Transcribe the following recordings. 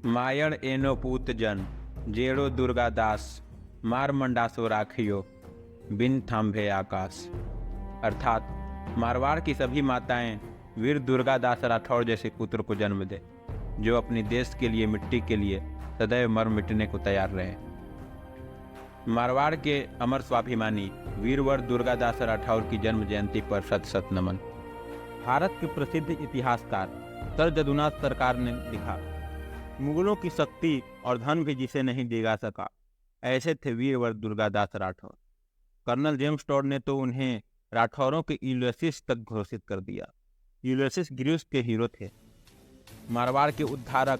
मायण एनो पूत जन जेड़ो दुर्गादास मार मंडासो राखियो बिन थाम्भे आकाश। अर्थात मारवाड़ की सभी माताएं वीर दुर्गादास राठौर जैसे पुत्र को जन्म दे जो अपने देश के लिए, मिट्टी के लिए सदैव मर मिटने को तैयार रहे। मारवाड़ के अमर स्वाभिमानी वीरवर दुर्गादास राठौर की जन्म जयंती पर शत शत नमन। भारत के प्रसिद्ध इतिहासकार सर जदुनाथ सरकार ने लिखा, मुगलों की शक्ति और धन भी जिसे नहीं दिगा सका, ऐसे थे वीरवर Durgadas Rathore. Colonel James Tod ने तो उन्हें राठौरों के यूलियसिस तक घोषित कर दिया। यूलियसिस ग्रीस के हीरो थे। मारवाड़ के उद्धारक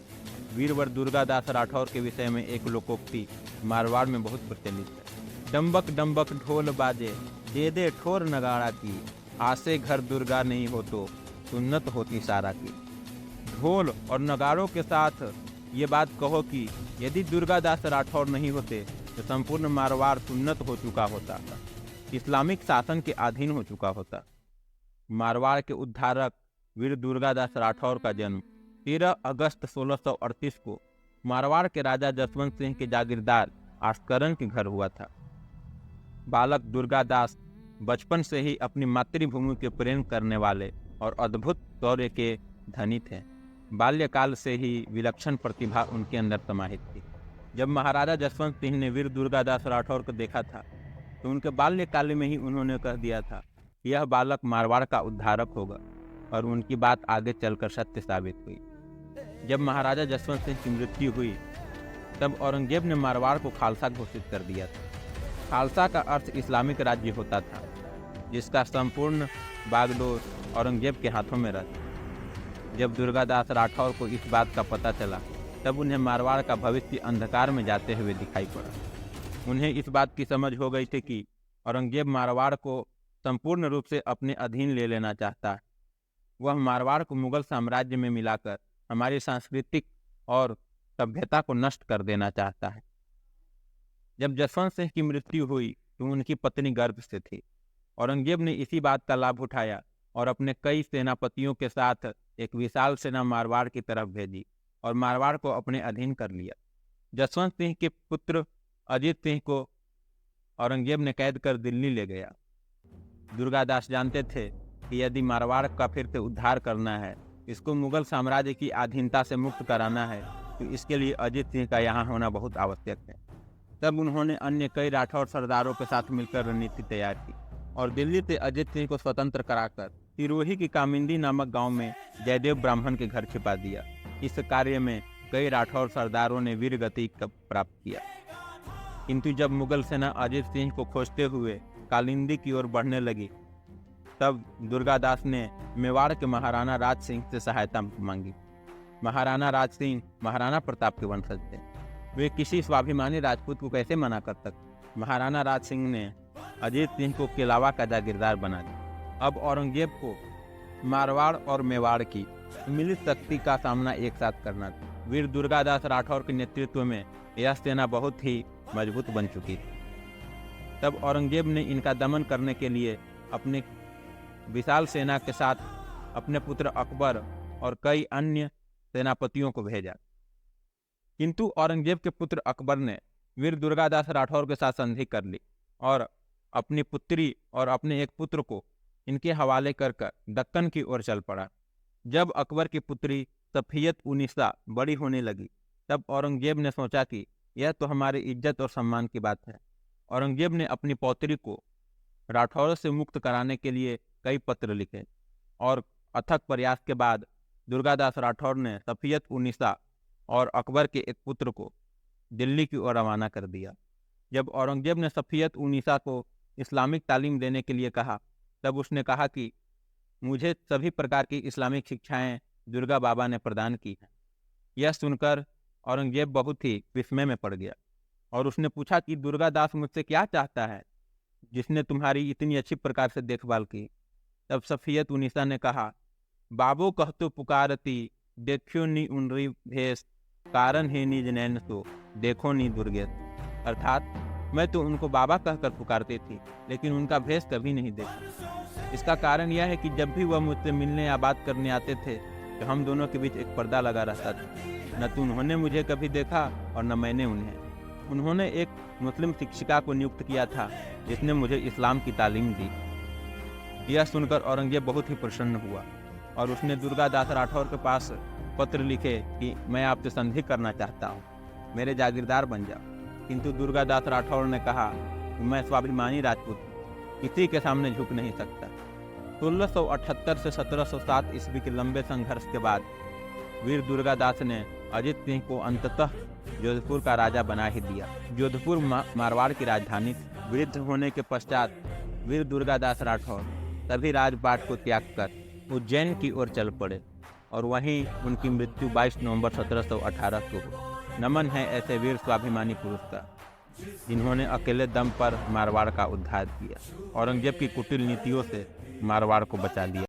वीरवर दुर्गादास राठौर के विषय में एक लोकोक्ति मारवाड़ में बहुत प्रचलित है। डम्बक डम्बक ढोल बाजे, दे दे ठोर नगाड़ा की, आसे घर दुर्गा नहीं हो तो सुन्नत होती सारा की। ढोल और नगाड़ों के साथ ये बात कहो कि यदि दुर्गादास राठौर नहीं होते तो संपूर्ण मारवाड़ सुन्नत हो चुका होता, इस्लामिक शासन के अधीन हो चुका होता। मारवाड़ के उद्धारक वीर दुर्गादास राठौर का जन्म 13 अगस्त 1638 को मारवाड़ के राजा जसवंत सिंह के जागीरदार आस्करन के घर हुआ था। बालक दुर्गादास बचपन से ही अपनी मातृभूमि के प्रेम करने वाले और अद्भुत शौर्य के धनी थे। बाल्यकाल से ही विलक्षण प्रतिभा उनके अंदर समाहित थी। जब महाराजा जसवंत सिंह ने वीर दुर्गादास राठौर को देखा था तो उनके बाल्यकाल में ही उन्होंने कह दिया था कि यह बालक मारवाड़ का उद्धारक होगा, और उनकी बात आगे चलकर सत्य साबित हुई। जब महाराजा जसवंत सिंह की मृत्यु हुई तब औरंगजेब ने मारवाड़ को खालसा घोषित कर दिया था। खालसा का अर्थ इस्लामिक राज्य होता था, जिसका संपूर्ण बागडोर औरंगजेब के हाथों में रहता। जब दुर्गादास राठौर को इस बात का पता चला तब उन्हें मारवाड़ का भविष्य अंधकार में जाते हुए दिखाई पड़ा। उन्हें इस बात की समझ हो गई थी कि औरंगजेब मारवाड़ को संपूर्ण रूप से अपने अधीन ले लेना चाहता है। वह मारवाड़ को मुगल साम्राज्य में मिलाकर हमारी सांस्कृतिक और सभ्यता को नष्ट कर देना चाहता है। जब जसवंत सिंह की मृत्यु हुई तो उनकी पत्नी गर्भ से थी। औरंगजेब ने इसी बात का लाभ उठाया और अपने कई सेनापतियों के साथ एक विशाल सेना मारवाड़ की तरफ भेजी और मारवाड़ को अपने अधीन कर लिया। जसवंत सिंह के पुत्र अजीत सिंह को औरंगजेब ने कैद कर दिल्ली ले गया। दुर्गादास जानते थे कि यदि मारवाड़ का फिर से उद्धार करना है, इसको मुगल साम्राज्य की अधीनता से मुक्त कराना है, तो इसके लिए अजीत सिंह का यहाँ होना बहुत आवश्यक है। तब उन्होंने अन्य कई राठौर सरदारों के साथ मिलकर रणनीति तैयार की और दिल्ली से अजीत सिंह को स्वतंत्र कराकर सिरोही की कामिंदी नामक गांव में जयदेव ब्राह्मण के घर छिपा दिया। इस कार्य में कई राठौर सरदारों ने वीर गति प्राप्त किया, किंतु जब मुगल सेना अजीत सिंह को खोजते हुए कालिंदी की ओर बढ़ने लगी तब दुर्गादास ने मेवाड़ के महाराणा राज सिंह से सहायता मांगी। महाराणा राज सिंह महाराणा प्रताप के वंशज थे। वे किसी स्वाभिमानी राजपूत को कैसे मना कर सकते। महाराणा राज सिंह ने अजीत सिंह को केलावा का जागीरदार बना दिया। अब औरंगजेब को मारवाड़ और मेवाड़ की मिलित शक्ति का सामना एक साथ करना था। वीर दुर्गादास राठौर के नेतृत्व में यह सेना बहुत ही मजबूत बन चुकी थी। तब औरंगजेब ने इनका दमन करने के लिए अपने विशाल सेना के साथ अपने पुत्र अकबर और कई अन्य सेनापतियों को भेजा, किंतु औरंगजेब के पुत्र अकबर ने वीर दुर्गादास राठौर के साथ संधि कर ली और अपनी पुत्री और अपने एक पुत्र को इनके हवाले कर दक्कन की ओर चल पड़ा। जब अकबर की पुत्री सफियत उनिसा बड़ी होने लगी तब औरंगजेब ने सोचा कि यह तो हमारी इज्जत और सम्मान की बात है। औरंगजेब ने अपनी पौत्री को राठौरों से मुक्त कराने के लिए कई पत्र लिखे और अथक प्रयास के बाद दुर्गादास राठौर ने सफियत उनिसा और अकबर के एक पुत्र को दिल्ली की ओर रवाना कर दिया। जब औरंगजेब ने सफियत उनिसा को इस्लामिक तालीम देने के लिए कहा तब उसने कहा कि मुझे सभी प्रकार की इस्लामिक शिक्षाएं दुर्गा बाबा ने प्रदान की हैं। यह सुनकर औरंगजेब बहुत ही विस्मय में पड़ गया और उसने पूछा कि दुर्गादास मुझसे क्या चाहता है जिसने तुम्हारी इतनी अच्छी प्रकार से देखभाल की। तब सफियत उनिसा ने कहा, बाबो कहतो पुकारती देखो नी उनरी भेष, कारण है निज नैन सो देखो नी दुर्गेश। अर्थात मैं तो उनको बाबा कहकर पुकारती थी लेकिन उनका भेष कभी नहीं देखा। इसका कारण यह है कि जब भी वह मुझसे मिलने या बात करने आते थे तो हम दोनों के बीच एक पर्दा लगा रहता था। न तो उन्होंने मुझे कभी देखा और न मैंने उन्हें। उन्होंने एक मुस्लिम शिक्षिका को नियुक्त किया था जिसने मुझे इस्लाम की तालीम दी। यह सुनकर औरंगजेब बहुत ही प्रसन्न हुआ और उसने दुर्गादास राठौर के पास पत्र लिखे कि मैं आपसे संधि करना चाहता हूँ, मेरे जागीरदार बन जाओ। किंतु दुर्गादास राठौर ने कहा कि मैं स्वाभिमानी राजपूत हूँ, किसी के सामने झुक नहीं सकता। 1678 से 1707 ईस्वी के लंबे संघर्ष के बाद वीर दुर्गादास ने अजित सिंह को अंततः जोधपुर का राजा बना ही दिया। जोधपुर मारवाड़ की राजधानी थी। वृद्ध होने के पश्चात वीर दुर्गादास राठौर तभी राजपाट को त्याग कर उज्जैन की ओर चल पड़े और वहीं उनकी मृत्यु 22 नवंबर 1718 को हुई। नमन है ऐसे वीर स्वाभिमानी पुरुष का जिन्होंने अकेले दम पर मारवाड़ का उद्धार किया, औरंगजेब की कुटिल नीतियों से मारवाड़ को बचा लिया।